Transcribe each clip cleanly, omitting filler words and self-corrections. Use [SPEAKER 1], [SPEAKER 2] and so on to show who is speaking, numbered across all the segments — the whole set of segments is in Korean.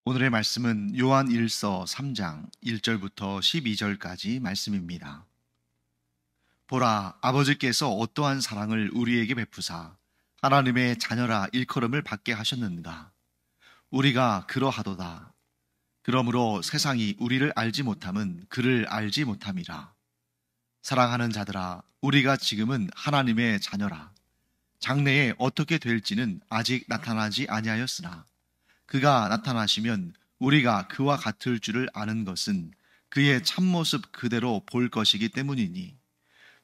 [SPEAKER 1] 오늘의 말씀은 요한 1서 3장 1절부터 12절까지 말씀입니다. 보라, 아버지께서 어떠한 사랑을 우리에게 베푸사 하나님의 자녀라 일컬음을 받게 하셨는가. 우리가 그러하도다. 그러므로 세상이 우리를 알지 못함은 그를 알지 못함이라. 사랑하는 자들아, 우리가 지금은 하나님의 자녀라. 장래에 어떻게 될지는 아직 나타나지 아니하였으나 그가 나타나시면 우리가 그와 같을 줄을 아는 것은 그의 참모습 그대로 볼 것이기 때문이니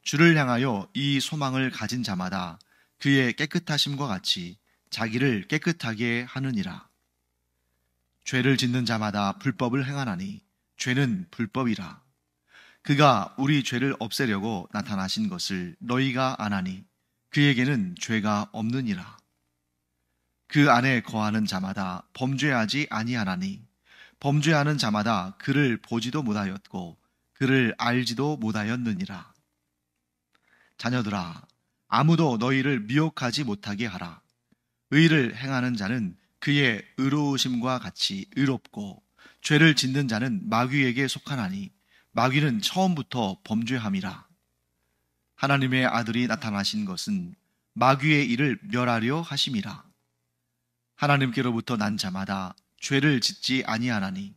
[SPEAKER 1] 주를 향하여 이 소망을 가진 자마다 그의 깨끗하심과 같이 자기를 깨끗하게 하느니라. 죄를 짓는 자마다 불법을 행하나니 죄는 불법이라. 그가 우리 죄를 없애려고 나타나신 것을 너희가 아나니 그에게는 죄가 없느니라. 그 안에 거하는 자마다 범죄하지 아니하나니 범죄하는 자마다 그를 보지도 못하였고 그를 알지도 못하였느니라. 자녀들아, 아무도 너희를 미혹하지 못하게 하라. 의를 행하는 자는 그의 의로우심과 같이 의롭고 죄를 짓는 자는 마귀에게 속하나니 마귀는 처음부터 범죄함이라. 하나님의 아들이 나타나신 것은 마귀의 일을 멸하려 하심이라. 하나님께로부터 난 자마다 죄를 짓지 아니하나니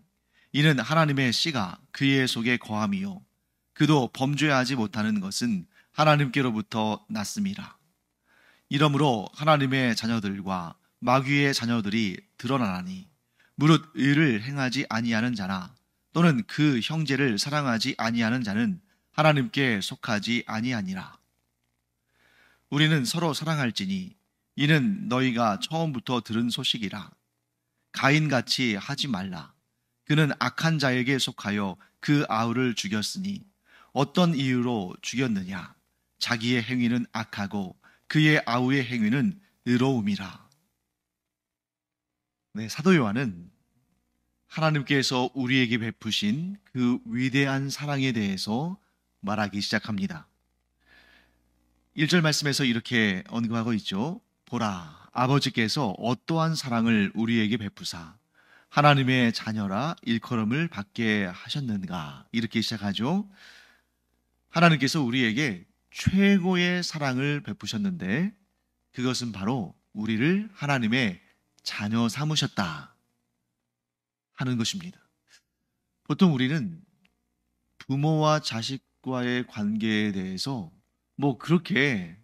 [SPEAKER 1] 이는 하나님의 씨가 그의 속에 거함이요 그도 범죄하지 못하는 것은 하나님께로부터 났음이라. 이러므로 하나님의 자녀들과 마귀의 자녀들이 드러나나니 무릇 의를 행하지 아니하는 자나 또는 그 형제를 사랑하지 아니하는 자는 하나님께 속하지 아니하니라. 우리는 서로 사랑할지니 이는 너희가 처음부터 들은 소식이라. 가인같이 하지 말라. 그는 악한 자에게 속하여 그 아우를 죽였으니 어떤 이유로 죽였느냐? 자기의 행위는 악하고 그의 아우의 행위는 의로움이라. 네, 사도 요한은 하나님께서 우리에게 베푸신 그 위대한 사랑에 대해서 말하기 시작합니다. 1절 말씀에서 이렇게 언급하고 있죠. 보라, 아버지께서 어떠한 사랑을 우리에게 베푸사 하나님의 자녀라 일컬음을 받게 하셨는가. 이렇게 시작하죠. 하나님께서 우리에게 최고의 사랑을 베푸셨는데 그것은 바로 우리를 하나님의 자녀 삼으셨다 하는 것입니다. 보통 우리는 부모와 자식과의 관계에 대해서 그렇게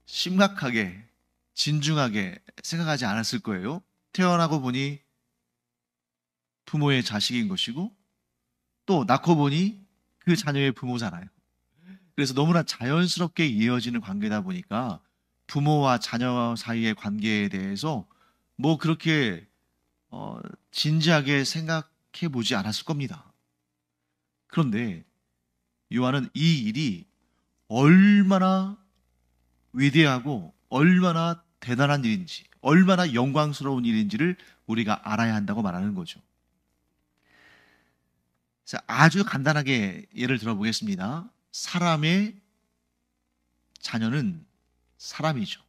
[SPEAKER 1] 심각하게 진중하게 생각하지 않았을 거예요. 태어나고 보니 부모의 자식인 것이고 또 낳고 보니 그 자녀의 부모잖아요. 그래서 너무나 자연스럽게 이어지는 관계다 보니까 부모와 자녀 사이의 관계에 대해서 그렇게 진지하게 생각해 보지 않았을 겁니다. 그런데 요한은 이 일이 얼마나 위대하고 얼마나 대단한 일인지, 얼마나 영광스러운 일인지를 우리가 알아야 한다고 말하는 거죠. 자, 아주 간단하게 예를 들어보겠습니다. 사람의 자녀는 사람이죠.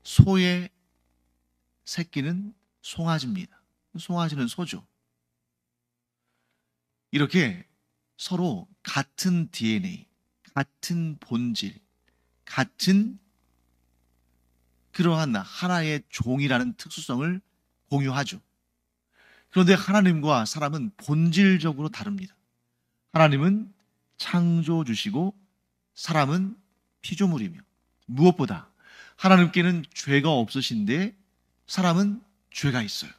[SPEAKER 1] 소의 새끼는 송아지입니다. 송아지는 소죠. 이렇게 서로 같은 DNA, 같은 본질, 같은 그러한 하나의 종이라는 특수성을 공유하죠. 그런데 하나님과 사람은 본질적으로 다릅니다. 하나님은 창조주시고 사람은 피조물이며 무엇보다 하나님께는 죄가 없으신데 사람은 죄가 있어요.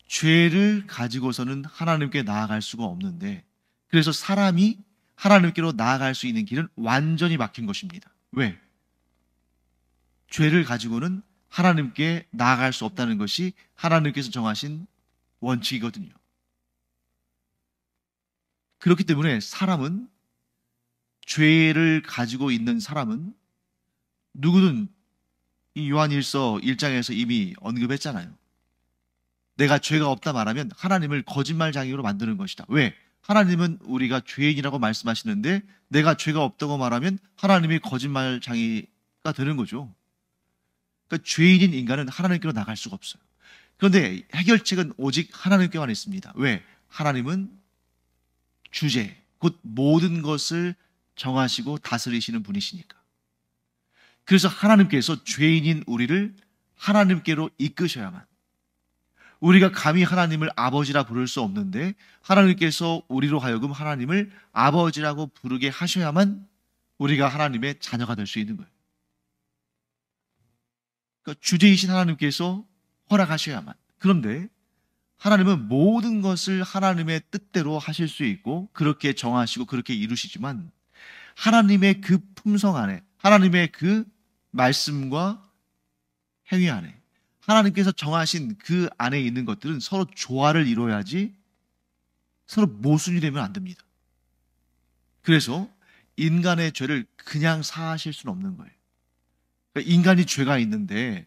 [SPEAKER 1] 죄를 가지고서는 하나님께 나아갈 수가 없는데 그래서 사람이 하나님께로 나아갈 수 있는 길은 완전히 막힌 것입니다. 왜? 죄를 가지고는 하나님께 나아갈 수 없다는 것이 하나님께서 정하신 원칙이거든요. 그렇기 때문에 죄를 가지고 있는 사람은 누구든 이 요한일서 1장에서 이미 언급했잖아요. 내가 죄가 없다 말하면 하나님을 거짓말장이로 만드는 것이다. 왜? 하나님은 우리가 죄인이라고 말씀하시는데 내가 죄가 없다고 말하면 하나님이 거짓말장이가 되는 거죠. 그러니까 죄인인 인간은 하나님께로 나갈 수가 없어요. 그런데 해결책은 오직 하나님께만 있습니다. 왜? 하나님은 주제, 곧 모든 것을 정하시고 다스리시는 분이시니까. 그래서 하나님께서 죄인인 우리를 하나님께로 이끄셔야만, 우리가 감히 하나님을 아버지라 부를 수 없는데 하나님께서 우리로 하여금 하나님을 아버지라고 부르게 하셔야만 우리가 하나님의 자녀가 될 수 있는 거예요. 그러니까 주제이신 하나님께서 허락하셔야만. 그런데 하나님은 모든 것을 하나님의 뜻대로 하실 수 있고 그렇게 정하시고 그렇게 이루시지만, 하나님의 그 품성 안에, 하나님의 그 말씀과 행위 안에, 하나님께서 정하신 그 안에 있는 것들은 서로 조화를 이루어야지 서로 모순이 되면 안 됩니다. 그래서 인간의 죄를 그냥 사하실 수는 없는 거예요. 그러니까 인간이 죄가 있는데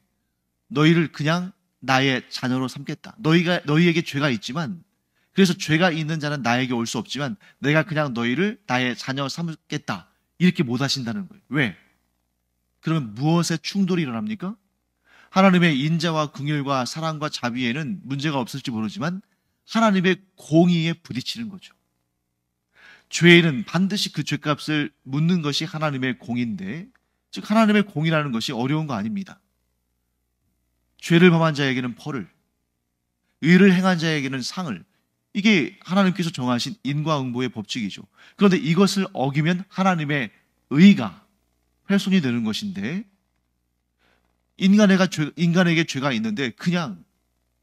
[SPEAKER 1] 너희를 그냥 나의 자녀로 삼겠다. 너희에게 죄가 있지만, 그래서 죄가 있는 자는 나에게 올 수 없지만 내가 그냥 너희를 나의 자녀 삼겠다. 이렇게 못 하신다는 거예요. 왜? 그러면 무엇에 충돌이 일어납니까? 하나님의 인자와 긍휼과 사랑과 자비에는 문제가 없을지 모르지만 하나님의 공의에 부딪히는 거죠. 죄인은 반드시 그 죄값을 묻는 것이 하나님의 공인데, 즉 하나님의 공이라는 것이 어려운 거 아닙니다. 죄를 범한 자에게는 벌을, 의를 행한 자에게는 상을, 이게 하나님께서 정하신 인과응보의 법칙이죠. 그런데 이것을 어기면 하나님의 의가 훼손이 되는 것인데, 인간에게 죄가 있는데 그냥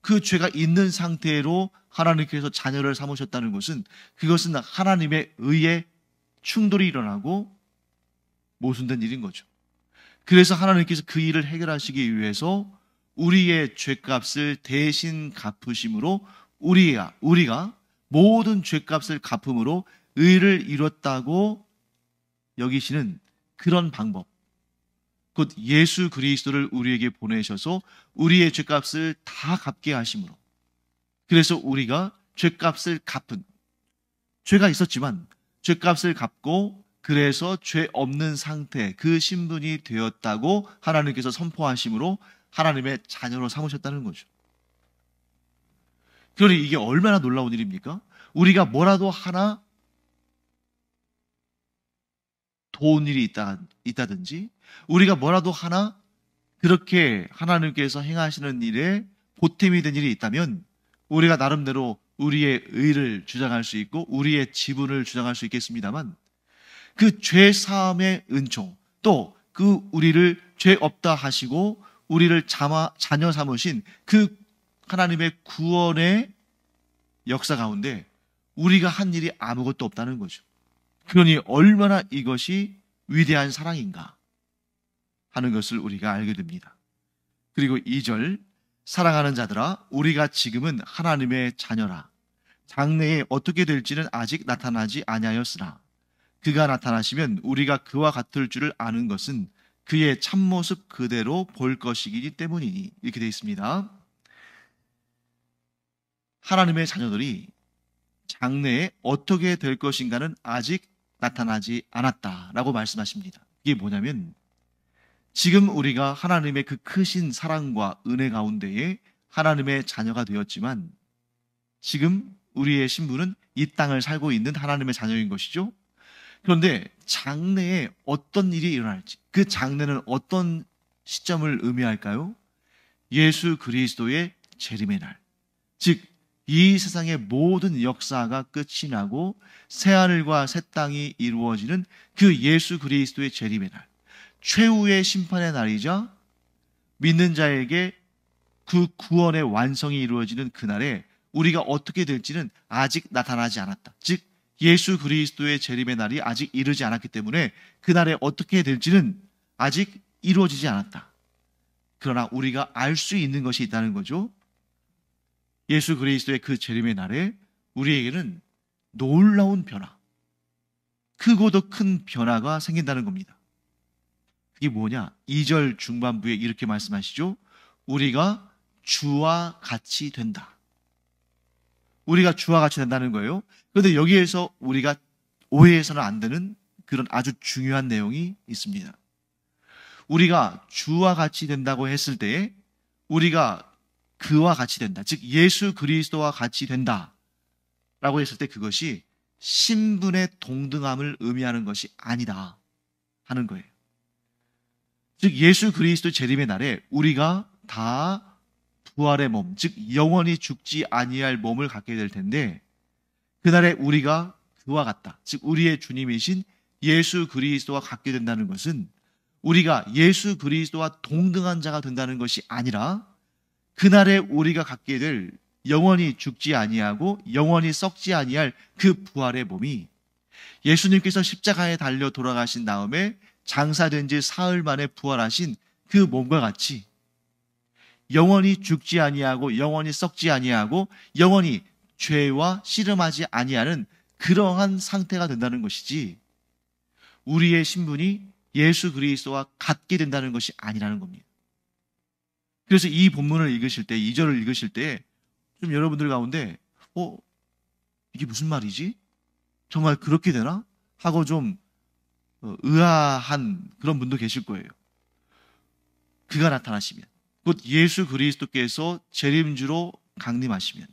[SPEAKER 1] 그 죄가 있는 상태로 하나님께서 자녀를 삼으셨다는 것은, 그것은 하나님의 의에 충돌이 일어나고 모순된 일인 거죠. 그래서 하나님께서 그 일을 해결하시기 위해서 우리의 죄값을 대신 갚으심으로 우리가 모든 죄값을 갚음으로 의를 이뤘다고 여기시는 그런 방법, 곧 예수 그리스도를 우리에게 보내셔서 우리의 죄값을 다 갚게 하심으로, 그래서 우리가 죄값을 갚은, 죄가 있었지만 죄값을 갚고 그래서 죄 없는 상태, 그 신분이 되었다고 하나님께서 선포하심으로 하나님의 자녀로 삼으셨다는 거죠. 그러니 이게 얼마나 놀라운 일입니까? 우리가 뭐라도 하나 도운 일이 있다든지, 우리가 뭐라도 하나 그렇게 하나님께서 행하시는 일에 보탬이 된 일이 있다면 우리가 나름대로 우리의 의를 주장할 수 있고 우리의 지분을 주장할 수 있겠습니다만, 그 죄 사함의 은총, 또 그 우리를 죄 없다 하시고 우리를 자녀 삼으신 그 하나님의 구원의 역사 가운데 우리가 한 일이 아무것도 없다는 거죠. 그러니 얼마나 이것이 위대한 사랑인가 하는 것을 우리가 알게 됩니다. 그리고 2절, 사랑하는 자들아, 우리가 지금은 하나님의 자녀라. 장래에 어떻게 될지는 아직 나타나지 아니하였으나 그가 나타나시면 우리가 그와 같을 줄을 아는 것은 그의 참모습 그대로 볼 것이기 때문이니. 이렇게 되어 있습니다. 하나님의 자녀들이 장래에 어떻게 될 것인가는 아직 나타나지 않았다라고 말씀하십니다. 이게 뭐냐면, 지금 우리가 하나님의 그 크신 사랑과 은혜 가운데에 하나님의 자녀가 되었지만, 지금 우리의 신분은 이 땅을 살고 있는 하나님의 자녀인 것이죠. 그런데 장래에 어떤 일이 일어날지, 그 장래는 어떤 시점을 의미할까요? 예수 그리스도의 재림의 날, 즉 이 세상의 모든 역사가 끝이 나고 새하늘과 새 땅이 이루어지는 그 예수 그리스도의 재림의 날, 최후의 심판의 날이자 믿는 자에게 그 구원의 완성이 이루어지는 그날에 우리가 어떻게 될지는 아직 나타나지 않았다. 즉 예수 그리스도의 재림의 날이 아직 이르지 않았기 때문에 그날에 어떻게 될지는 아직 이루어지지 않았다. 그러나 우리가 알 수 있는 것이 있다는 거죠. 예수 그리스도의 그 재림의 날에 우리에게는 놀라운 변화, 크고도 큰 변화가 생긴다는 겁니다. 그게 뭐냐? 2절 중반부에 이렇게 말씀하시죠. 우리가 주와 같이 된다. 우리가 주와 같이 된다는 거예요. 그런데 여기에서 우리가 오해해서는 안 되는 그런 아주 중요한 내용이 있습니다. 우리가 주와 같이 된다고 했을 때 우리가 그와 같이 된다. 즉 예수 그리스도와 같이 된다 라고 했을 때 그것이 신분의 동등함을 의미하는 것이 아니다 하는 거예요. 즉 예수 그리스도 재림의 날에 우리가 다 부활의 몸, 즉 영원히 죽지 아니할 몸을 갖게 될 텐데 그날에 우리가 그와 같다. 즉 우리의 주님이신 예수 그리스도와 같게 된다는 것은 우리가 예수 그리스도와 동등한 자가 된다는 것이 아니라 그날에 우리가 갖게 될 영원히 죽지 아니하고 영원히 썩지 아니할 그 부활의 몸이 예수님께서 십자가에 달려 돌아가신 다음에 장사된 지 사흘 만에 부활하신 그 몸과 같이 영원히 죽지 아니하고 영원히 썩지 아니하고 영원히 죄와 씨름하지 아니하는 그러한 상태가 된다는 것이지 우리의 신분이 예수 그리스도와 같게 된다는 것이 아니라는 겁니다. 그래서 이 본문을 읽으실 때, 2절을 읽으실 때 좀 여러분들 가운데 이게 무슨 말이지? 정말 그렇게 되나? 하고 좀 의아한 그런 분도 계실 거예요. 그가 나타나시면 곧 예수 그리스도께서 재림주로 강림하시면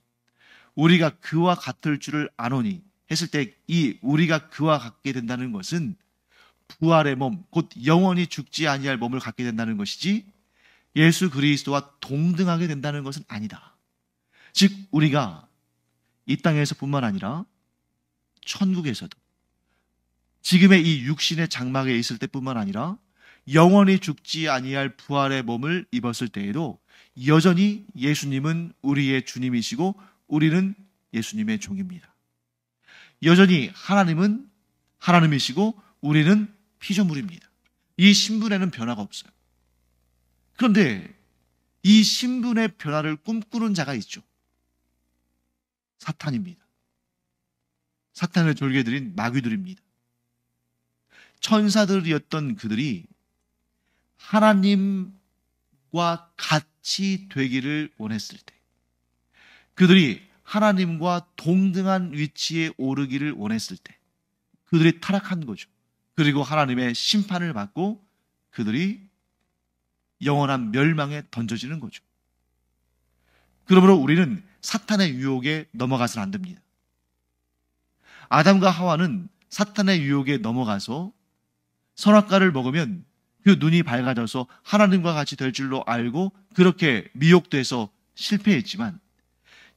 [SPEAKER 1] 우리가 그와 같을 줄을 아노니 했을 때 이 우리가 그와 같게 된다는 것은 부활의 몸, 곧 영원히 죽지 아니할 몸을 갖게 된다는 것이지 예수 그리스도와 동등하게 된다는 것은 아니다. 즉 우리가 이 땅에서뿐만 아니라 천국에서도 지금의 이 육신의 장막에 있을 때뿐만 아니라 영원히 죽지 아니할 부활의 몸을 입었을 때에도 여전히 예수님은 우리의 주님이시고 우리는 예수님의 종입니다. 여전히 하나님은 하나님이시고 우리는 피조물입니다. 이 신분에는 변화가 없어요. 그런데 이 신분의 변화를 꿈꾸는 자가 있죠. 사탄입니다. 사탄의 졸개들인 마귀들입니다. 천사들이었던 그들이 하나님과 같이 되기를 원했을 때, 그들이 하나님과 동등한 위치에 오르기를 원했을 때 그들이 타락한 거죠. 그리고 하나님의 심판을 받고 그들이 영원한 멸망에 던져지는 거죠. 그러므로 우리는 사탄의 유혹에 넘어가서는 안 됩니다. 아담과 하와는 사탄의 유혹에 넘어가서 선악과를 먹으면 그 눈이 밝아져서 하나님과 같이 될 줄로 알고 그렇게 미혹돼서 실패했지만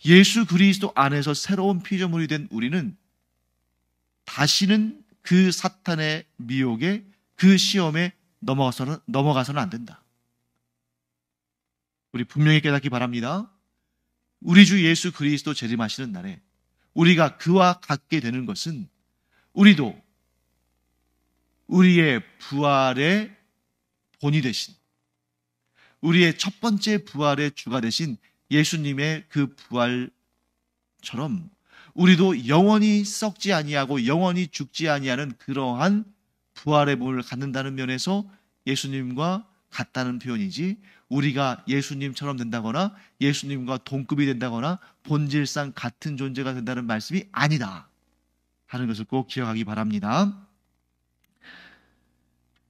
[SPEAKER 1] 예수 그리스도 안에서 새로운 피조물이 된 우리는 다시는 그 사탄의 미혹에 그 시험에 넘어가서는 안 된다. 우리 분명히 깨닫기 바랍니다. 우리 주 예수 그리스도 재림하시는 날에 우리가 그와 같게 되는 것은 우리도 우리의 부활의 본이 되신 우리의 첫 번째 부활의 주가 되신 예수님의 그 부활처럼 우리도 영원히 썩지 아니하고 영원히 죽지 아니하는 그러한 부활의 몸을 갖는다는 면에서 예수님과 같다는 표현이지 우리가 예수님처럼 된다거나 예수님과 동급이 된다거나 본질상 같은 존재가 된다는 말씀이 아니다 하는 것을 꼭 기억하기 바랍니다.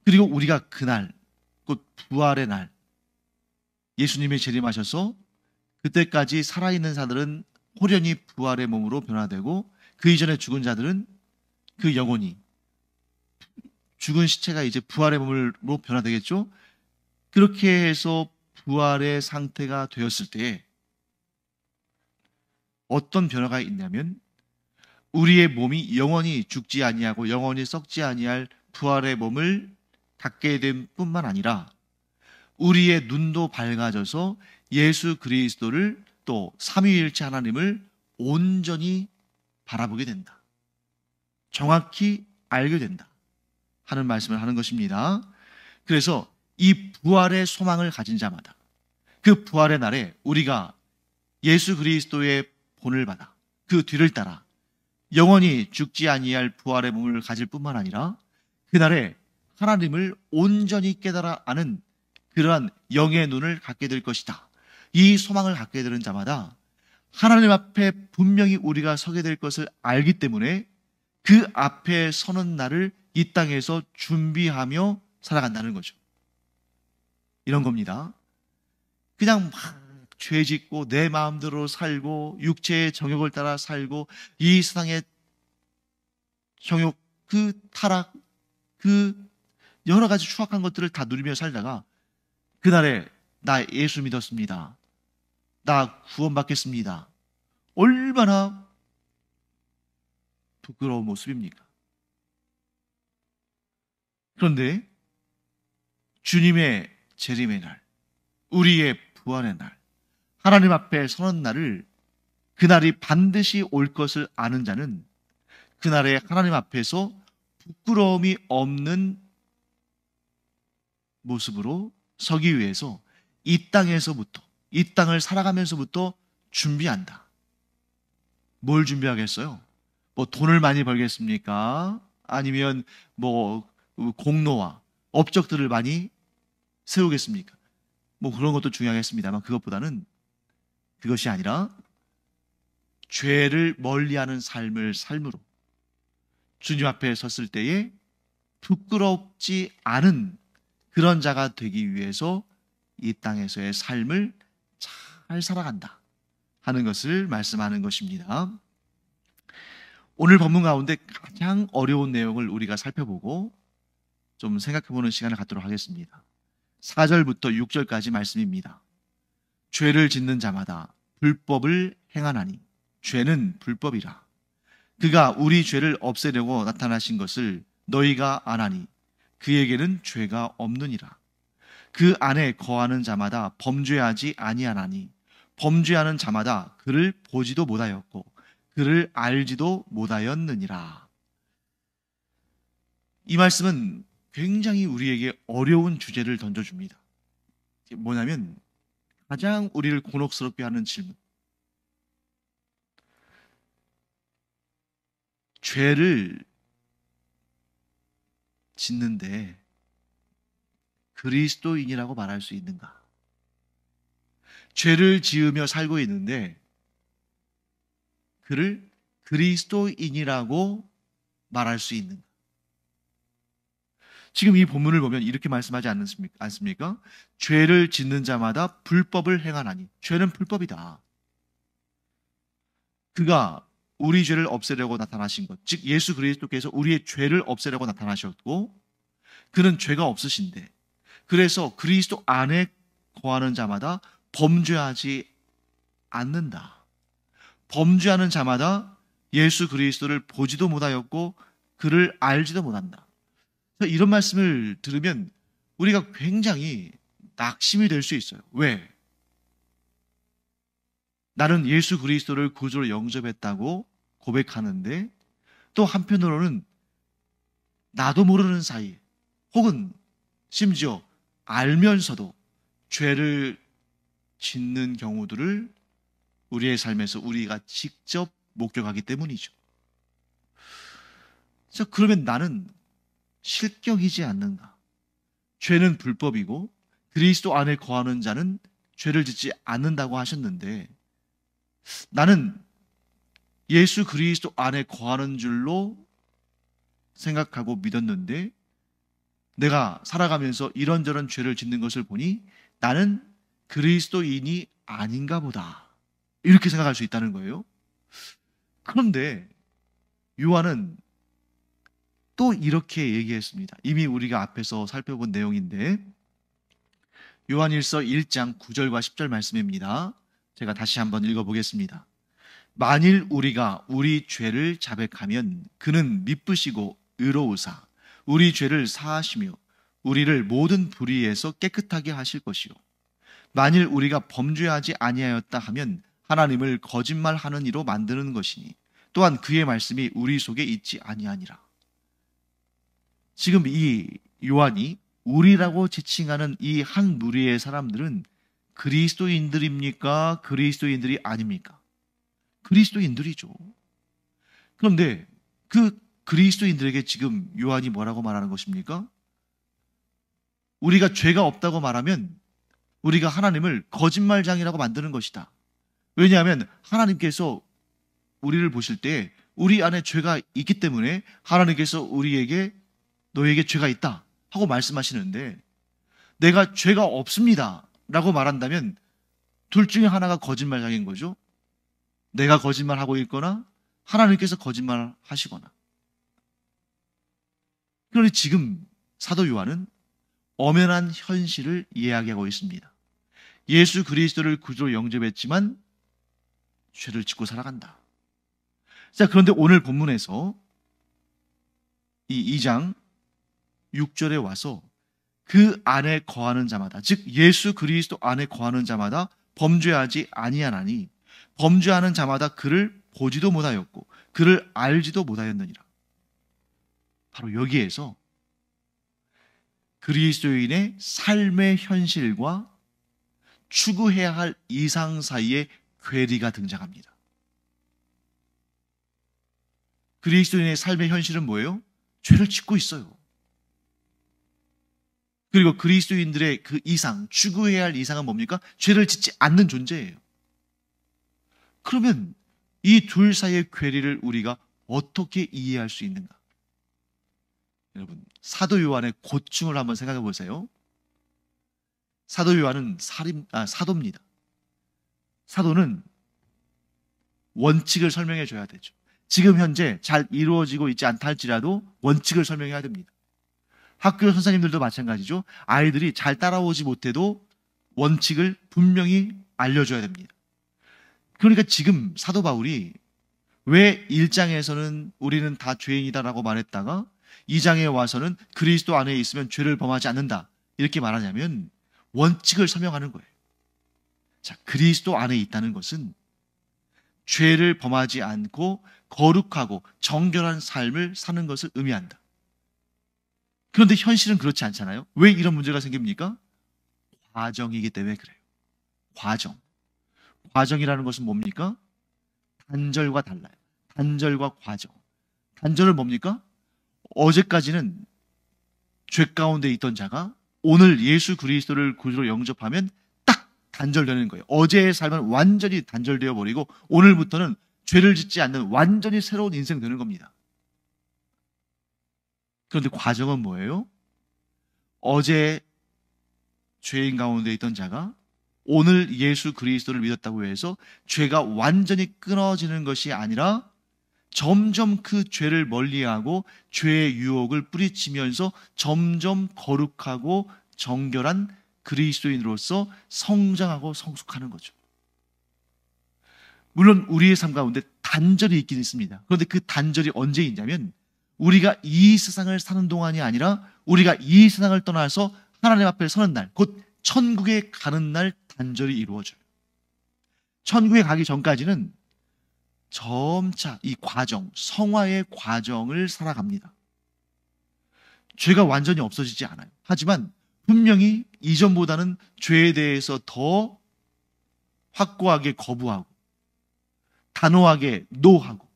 [SPEAKER 1] 그리고 우리가 그날 곧 부활의 날 예수님이 재림하셔서 그때까지 살아있는 자들은 호련히 부활의 몸으로 변화되고 그 이전에 죽은 자들은 그 영혼이 죽은 시체가 이제 부활의 몸으로 변화되겠죠. 그렇게 해서 부활의 상태가 되었을 때 어떤 변화가 있냐면 우리의 몸이 영원히 죽지 아니하고 영원히 썩지 아니할 부활의 몸을 갖게 됨 뿐만 아니라 우리의 눈도 밝아져서 예수 그리스도를 또 삼위일체 하나님을 온전히 바라보게 된다. 정확히 알게 된다 하는 말씀을 하는 것입니다. 그래서 이 부활의 소망을 가진 자마다 그 부활의 날에 우리가 예수 그리스도의 본을 받아 그 뒤를 따라 영원히 죽지 아니할 부활의 몸을 가질 뿐만 아니라 그날에 하나님을 온전히 깨달아 아는 그러한 영의 눈을 갖게 될 것이다. 이 소망을 갖게 되는 자마다 하나님 앞에 분명히 우리가 서게 될 것을 알기 때문에 그 앞에 서는 날을 이 땅에서 준비하며 살아간다는 거죠. 이런 겁니다. 그냥 막 죄 짓고 내 마음대로 살고 육체의 정욕을 따라 살고 이 세상의 정욕, 그 타락, 그 여러 가지 추악한 것들을 다 누리며 살다가 그날에 나 예수 믿었습니다. 나 구원받겠습니다. 얼마나 부끄러운 모습입니까? 그런데 주님의 재림의 날, 우리의 부활의 날, 하나님 앞에 서는 날을, 그날이 반드시 올 것을 아는 자는 그날에 하나님 앞에서 부끄러움이 없는 모습으로 서기 위해서 이 땅에서부터, 이 땅을 살아가면서부터 준비한다. 뭘 준비하겠어요? 뭐 돈을 많이 벌겠습니까? 아니면 뭐 공로와 업적들을 많이 세우겠습니까? 뭐 그런 것도 중요하겠습니다만 그것보다는, 그것이 아니라 죄를 멀리하는 삶을 삶으로 주님 앞에 섰을 때에 부끄럽지 않은 그런 자가 되기 위해서 이 땅에서의 삶을 잘 살아간다 하는 것을 말씀하는 것입니다. 오늘 본문 가운데 가장 어려운 내용을 우리가 살펴보고 좀 생각해보는 시간을 갖도록 하겠습니다. 4절부터 6절까지 말씀입니다. 죄를 짓는 자마다 불법을 행하나니 죄는 불법이라. 그가 우리 죄를 없애려고 나타나신 것을 너희가 아나니 그에게는 죄가 없느니라. 그 안에 거하는 자마다 범죄하지 아니하나니 범죄하는 자마다 그를 보지도 못하였고 그를 알지도 못하였느니라. 이 말씀은 굉장히 우리에게 어려운 주제를 던져줍니다. 뭐냐면 가장 우리를 곤혹스럽게 하는 질문. 죄를 짓는데 그리스도인이라고 말할 수 있는가? 죄를 지으며 살고 있는데 그를 그리스도인이라고 말할 수 있는가? 지금 이 본문을 보면 이렇게 말씀하지 않습니까? 죄를 짓는 자마다 불법을 행하나니. 죄는 불법이다. 그가 우리 죄를 없애려고 나타나신 것, 즉 예수 그리스도께서 우리의 죄를 없애려고 나타나셨고 그는 죄가 없으신데, 그래서 그리스도 안에 거하는 자마다 범죄하지 않는다. 범죄하는 자마다 예수 그리스도를 보지도 못하였고 그를 알지도 못한다. 이런 말씀을 들으면 우리가 굉장히 낙심이 될 수 있어요. 왜? 나는 예수 그리스도를 구주로 영접했다고 고백하는데 또 한편으로는 나도 모르는 사이 혹은 심지어 알면서도 죄를 짓는 경우들을 우리의 삶에서 우리가 직접 목격하기 때문이죠. 그래서 그러면 나는 실격이지 않는가? 죄는 불법이고 그리스도 안에 거하는 자는 죄를 짓지 않는다고 하셨는데 나는 예수 그리스도 안에 거하는 줄로 생각하고 믿었는데 내가 살아가면서 이런저런 죄를 짓는 것을 보니 나는 그리스도인이 아닌가 보다. 이렇게 생각할 수 있다는 거예요. 그런데 요한은 또 이렇게 얘기했습니다. 이미 우리가 앞에서 살펴본 내용인데 요한일서 1장 9절과 10절 말씀입니다. 제가 다시 한번 읽어보겠습니다. 만일 우리가 우리 죄를 자백하면 그는 미쁘시고 의로우사 우리 죄를 사하시며 우리를 모든 불의에서 깨끗하게 하실 것이요 만일 우리가 범죄하지 아니하였다 하면 하나님을 거짓말하는 이로 만드는 것이니 또한 그의 말씀이 우리 속에 있지 아니하니라. 지금 이 요한이 우리라고 지칭하는 이 한 무리의 사람들은 그리스도인들입니까? 그리스도인들이 아닙니까? 그리스도인들이죠. 그런데 그 그리스도인들에게 지금 요한이 뭐라고 말하는 것입니까? 우리가 죄가 없다고 말하면 우리가 하나님을 거짓말장이라고 만드는 것이다. 왜냐하면 하나님께서 우리를 보실 때 우리 안에 죄가 있기 때문에 하나님께서 우리에게 너에게 죄가 있다 하고 말씀하시는데 내가 죄가 없습니다 라고 말한다면 둘 중에 하나가 거짓말장인 거죠. 내가 거짓말하고 있거나 하나님께서 거짓말을 하시거나. 그러니 지금 사도 요한은 엄연한 현실을 이야기하고 있습니다. 예수 그리스도를 구주로 영접했지만 죄를 짓고 살아간다. 자, 그런데 오늘 본문에서 이 2장 6절에 와서 그 안에 거하는 자마다, 즉 예수 그리스도 안에 거하는 자마다 범죄하지 아니하나니 범죄하는 자마다 그를 보지도 못하였고 그를 알지도 못하였느니라. 바로 여기에서 그리스도인의 삶의 현실과 추구해야 할 이상 사이의 괴리가 등장합니다. 그리스도인의 삶의 현실은 뭐예요? 죄를 짓고 있어요. 그리고 그리스도인들의 그 이상, 추구해야 할 이상은 뭡니까? 죄를 짓지 않는 존재예요. 그러면 이 둘 사이의 괴리를 우리가 어떻게 이해할 수 있는가? 여러분, 사도 요한의 고충을 한번 생각해 보세요. 사도 요한은 사도입니다. 사도는 원칙을 설명해 줘야 되죠. 지금 현재 잘 이루어지고 있지 않다 할지라도 원칙을 설명해야 됩니다. 학교 선생님들도 마찬가지죠. 아이들이 잘 따라오지 못해도 원칙을 분명히 알려줘야 됩니다. 그러니까 지금 사도 바울이 왜 1장에서는 우리는 다 죄인이다라고 말했다가 2장에 와서는 그리스도 안에 있으면 죄를 범하지 않는다 이렇게 말하냐면 원칙을 설명하는 거예요. 자, 그리스도 안에 있다는 것은 죄를 범하지 않고 거룩하고 정결한 삶을 사는 것을 의미한다. 그런데 현실은 그렇지 않잖아요. 왜 이런 문제가 생깁니까? 과정이기 때문에 그래요. 과정. 과정이라는 것은 뭡니까? 단절과 달라요. 단절과 과정. 단절은 뭡니까? 어제까지는 죄 가운데 있던 자가 오늘 예수 그리스도를 구주로 영접하면 딱 단절되는 거예요. 어제의 삶은 완전히 단절되어 버리고 오늘부터는 죄를 짓지 않는 완전히 새로운 인생 되는 겁니다. 그런데 과정은 뭐예요? 어제 죄인 가운데 있던 자가 오늘 예수 그리스도를 믿었다고 해서 죄가 완전히 끊어지는 것이 아니라 점점 그 죄를 멀리하고 죄의 유혹을 뿌리치면서 점점 거룩하고 정결한 그리스도인으로서 성장하고 성숙하는 거죠. 물론 우리의 삶 가운데 단절이 있긴 있습니다. 그런데 그 단절이 언제 있냐면 우리가 이 세상을 사는 동안이 아니라 우리가 이 세상을 떠나서 하나님 앞에 서는 날, 곧 천국에 가는 날 단절이 이루어져요. 천국에 가기 전까지는 점차 이 과정, 성화의 과정을 살아갑니다. 죄가 완전히 없어지지 않아요. 하지만 분명히 이전보다는 죄에 대해서 더 확고하게 거부하고 단호하게 노하고,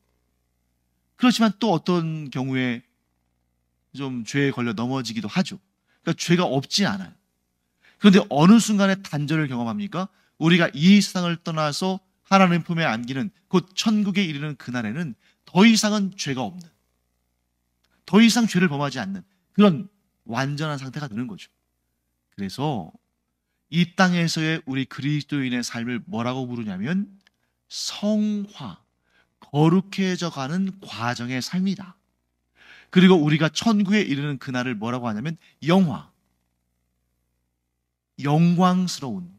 [SPEAKER 1] 그렇지만 또 어떤 경우에 좀 죄에 걸려 넘어지기도 하죠. 그러니까 죄가 없지 않아요. 그런데 어느 순간에 단절을 경험합니까? 우리가 이 세상을 떠나서 하나님 품에 안기는 곧 천국에 이르는 그날에는 더 이상은 죄가 없는, 더 이상 죄를 범하지 않는 그런 완전한 상태가 되는 거죠. 그래서 이 땅에서의 우리 그리스도인의 삶을 뭐라고 부르냐면 성화, 거룩해져 가는 과정의 삶이다. 그리고 우리가 천국에 이르는 그날을 뭐라고 하냐면 영화, 영광스러운,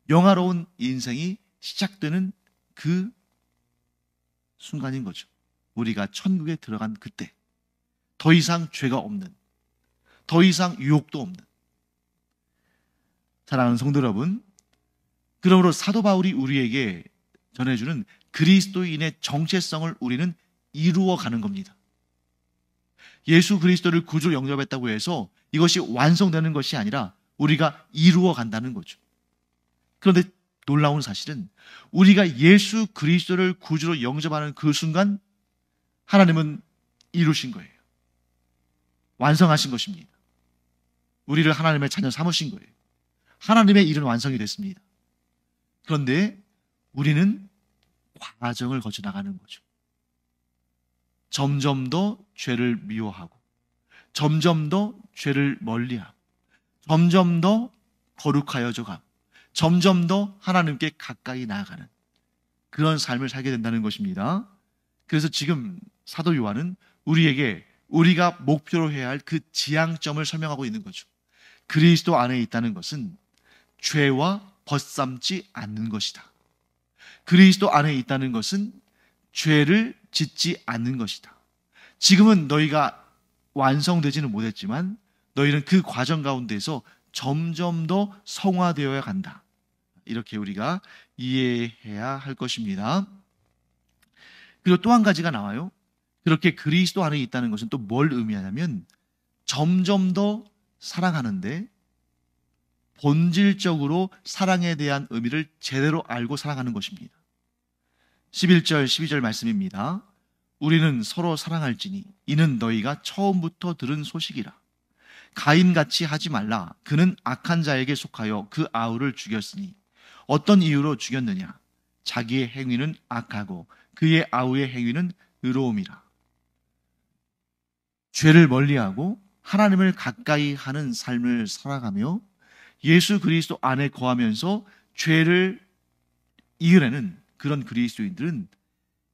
[SPEAKER 1] 영화로운 인생이 시작되는 그 순간인 거죠. 우리가 천국에 들어간 그때 더 이상 죄가 없는, 더 이상 유혹도 없는. 사랑하는 성도 여러분, 그러므로 사도 바울이 우리에게 전해주는 그리스도인의 정체성을 우리는 이루어가는 겁니다. 예수 그리스도를 구주로 영접했다고 해서 이것이 완성되는 것이 아니라 우리가 이루어간다는 거죠. 그런데 놀라운 사실은 우리가 예수 그리스도를 구주로 영접하는 그 순간 하나님은 이루신 거예요. 완성하신 것입니다. 우리를 하나님의 자녀 삼으신 거예요. 하나님의 일은 완성이 됐습니다. 그런데 우리는 과정을 거쳐 나가는 거죠. 점점 더 죄를 미워하고 점점 더 죄를 멀리하고 점점 더 거룩하여져 가고 점점 더 하나님께 가까이 나아가는 그런 삶을 살게 된다는 것입니다. 그래서 지금 사도 요한은 우리에게 우리가 목표로 해야 할 그 지향점을 설명하고 있는 거죠. 그리스도 안에 있다는 것은 죄와 벗삼지 않는 것이다. 그리스도 안에 있다는 것은 죄를 짓지 않는 것이다. 지금은 너희가 완성되지는 못했지만 너희는 그 과정 가운데서 점점 더 성화되어야 간다. 이렇게 우리가 이해해야 할 것입니다. 그리고 또 한 가지가 나와요. 그렇게 그리스도 안에 있다는 것은 또 뭘 의미하냐면 점점 더 사랑하는데 본질적으로 사랑에 대한 의미를 제대로 알고 사랑하는 것입니다. 11절, 12절 말씀입니다. 우리는 서로 사랑할지니 이는 너희가 처음부터 들은 소식이라. 가인같이 하지 말라. 그는 악한 자에게 속하여 그 아우를 죽였으니 어떤 이유로 죽였느냐? 자기의 행위는 악하고 그의 아우의 행위는 의로움이라. 죄를 멀리하고 하나님을 가까이 하는 삶을 살아가며 예수 그리스도 안에 거하면서 죄를 이겨내는 그런 그리스도인들은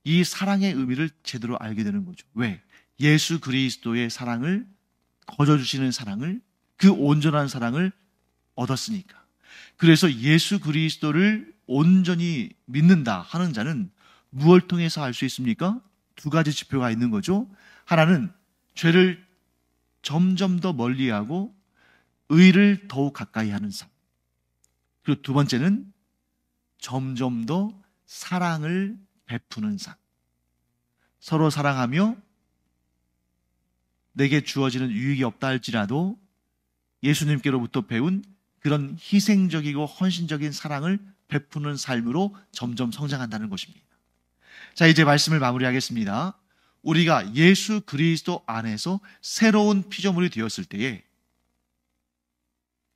[SPEAKER 1] 이 사랑의 의미를 제대로 알게 되는 거죠. 왜? 예수 그리스도의 사랑을, 거저주시는 사랑을, 그 온전한 사랑을 얻었으니까. 그래서 예수 그리스도를 온전히 믿는다 하는 자는 무엇을 통해서 알 수 있습니까? 두 가지 지표가 있는 거죠. 하나는 죄를 점점 더 멀리하고 의를 더욱 가까이 하는 삶. 그리고 두 번째는 점점 더 사랑을 베푸는 삶. 서로 사랑하며 내게 주어지는 유익이 없다 할지라도 예수님께로부터 배운 그런 희생적이고 헌신적인 사랑을 베푸는 삶으로 점점 성장한다는 것입니다. 자, 이제 말씀을 마무리하겠습니다. 우리가 예수 그리스도 안에서 새로운 피조물이 되었을 때에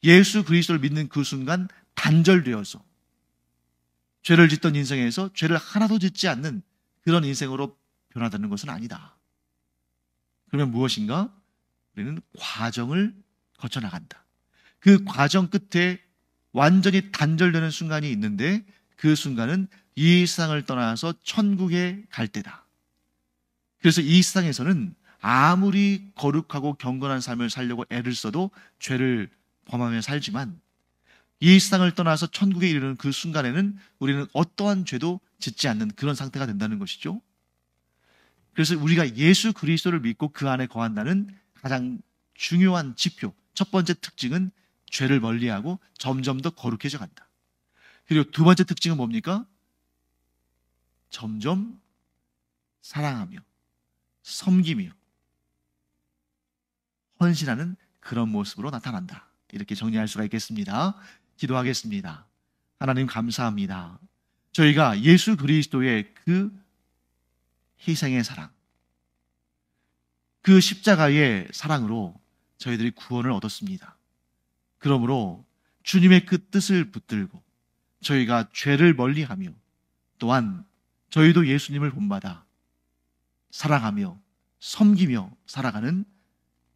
[SPEAKER 1] 예수 그리스도를 믿는 그 순간 단절되어서 죄를 짓던 인생에서 죄를 하나도 짓지 않는 그런 인생으로 변화되는 것은 아니다. 그러면 무엇인가? 우리는 과정을 거쳐나간다. 그 과정 끝에 완전히 단절되는 순간이 있는데 그 순간은 이 세상을 떠나서 천국에 갈 때다. 그래서 이 세상에서는 아무리 거룩하고 경건한 삶을 살려고 애를 써도 죄를 범하며 살지만 이 세상을 떠나서 천국에 이르는 그 순간에는 우리는 어떠한 죄도 짓지 않는 그런 상태가 된다는 것이죠. 그래서 우리가 예수 그리스도를 믿고 그 안에 거한다는 가장 중요한 지표, 첫 번째 특징은 죄를 멀리하고 점점 더 거룩해져 간다. 그리고 두 번째 특징은 뭡니까? 점점 사랑하며 섬기며 헌신하는 그런 모습으로 나타난다. 이렇게 정리할 수가 있겠습니다. 기도하겠습니다. 하나님 감사합니다. 저희가 예수 그리스도의 그 희생의 사랑, 그 십자가의 사랑으로 저희들이 구원을 얻었습니다. 그러므로 주님의 그 뜻을 붙들고 저희가 죄를 멀리하며 또한 저희도 예수님을 본받아 사랑하며 섬기며 살아가는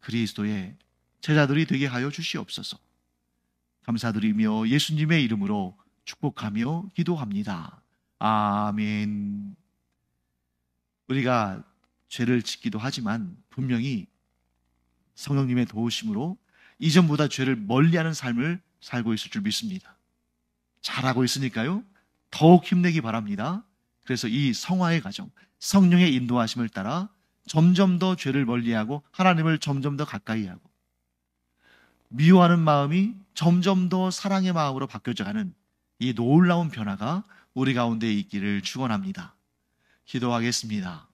[SPEAKER 1] 그리스도의 제자들이 되게 하여 주시옵소서. 감사드리며 예수님의 이름으로 축복하며 기도합니다. 아멘. 우리가 죄를 짓기도 하지만 분명히 성령님의 도우심으로 이전보다 죄를 멀리하는 삶을 살고 있을 줄 믿습니다. 잘하고 있으니까요. 더욱 힘내기 바랍니다. 그래서 이 성화의 과정, 성령의 인도하심을 따라 점점 더 죄를 멀리하고 하나님을 점점 더 가까이 하고 미워하는 마음이 점점 더 사랑의 마음으로 바뀌어져가는 이 놀라운 변화가 우리 가운데 있기를 축원합니다. 기도하겠습니다.